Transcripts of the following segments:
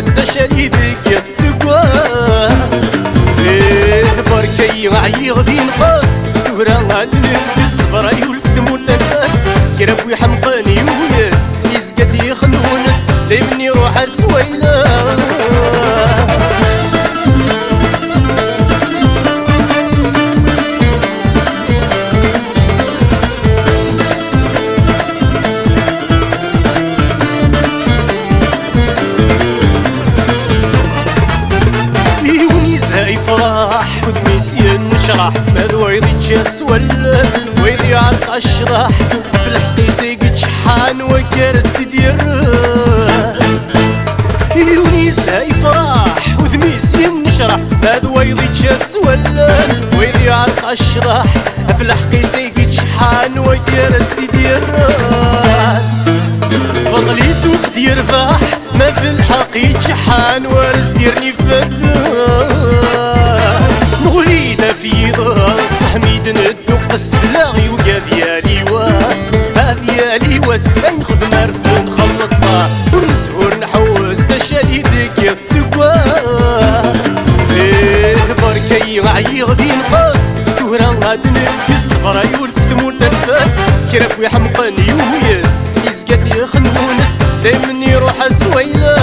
نحوس تشالي ذيك تقواس بركي عيغ دي نقص تورا غالنفس صبرا يولف تموت الناس كربوي حمقاني وياس يزقد يخنونس دايما يروح السويلة يفرح ودميسين نشرح ماذا ويضي تشاس ولا ويضي عرق الشرح في الحقيس يقد شحان وكارس تدير يونيزها يفرح ودميسين نشرح ماذا ويضي تشاس ولا ويضي عرق الشرح في الحقيس يقد شحان وكارس تدير بطلي سوق دير فاح ما في الحقيقة شحان وارز ديرني فتان نغلينا في ضاس حميد ندق السلاغي وقا ديالي واس هذيالي واس نخذ مرف نخلصها ونزهور نحوس تشالي ذيك تقواه بركي عيغ دي نقص تورا غاد نبكي صبرا يولف تموت النفاس كرافوي حمقاني وياس يزقد يخنونس دايما يروح السويلة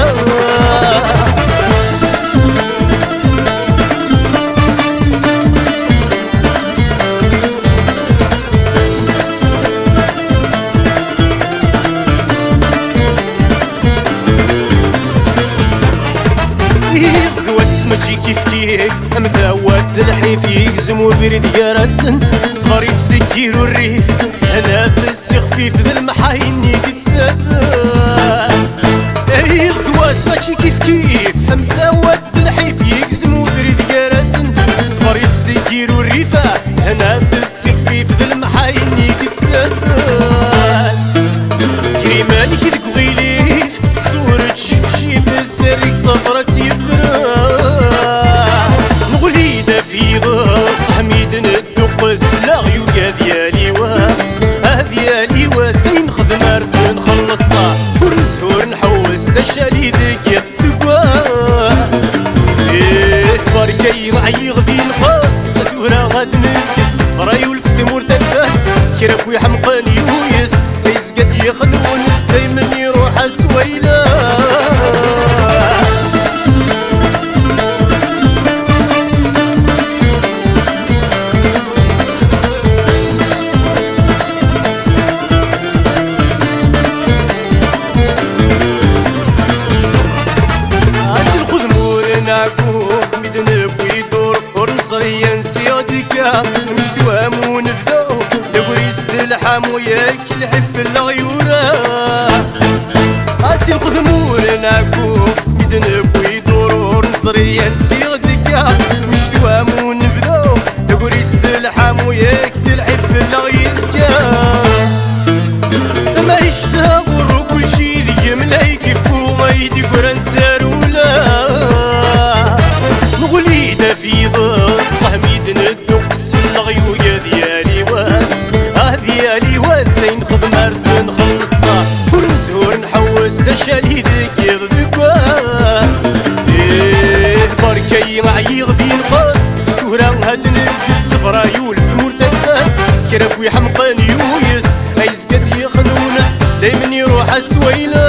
ماشي كيف كيف مثاوات الحيف يقزم وبرد يرسن صغار يتذكر الريف انا في السخفيف ذا المحاين يتسدى اي القواس ماشي كيف كيف مثاوات الحيف يقزم وبرد يرسن صغار يتذكر الريف انا في السخفيف ذا المحاين يتسدى كريماني كي تقويليف صورة شفشيف السرك تصفرت يفرق حميد ندق السلاغي وقا ديالي واس هذيالي واس ينخذ مرف نخلصها ونزهور نحوس تشالي ذيك تقواس بركي عيغ ذي نقص تورا غاد نبكس راه يولف تمور تنفاس كرافوي حمقاني ويس يزقد يخنونس دايما يروح السويلة مدنب سيادك مشتوام ونفداو تبريس الحام وياك الحف الغيورة اسي خدمور ناكو مدنب ويدور نصريا سيادك مشتوام ونفداو تبريس الحام وياك الحف الغيسكا ما يشتها غرو كل شي ذي ملايك فوق ايدي قران سارولا نغلينا في ضص حميد ندق السلغي ويا ديالي واس ديالي واس نخذ مرف نخلصها ونزهور نحوس تشالي ذيك يغدق واس بركي عيغ ذي نقص تورا هاد نبكي الصفرا يولف تموت الناس كرافوي حمقاني ويس يزقد يخنونس دايما يروح السويلة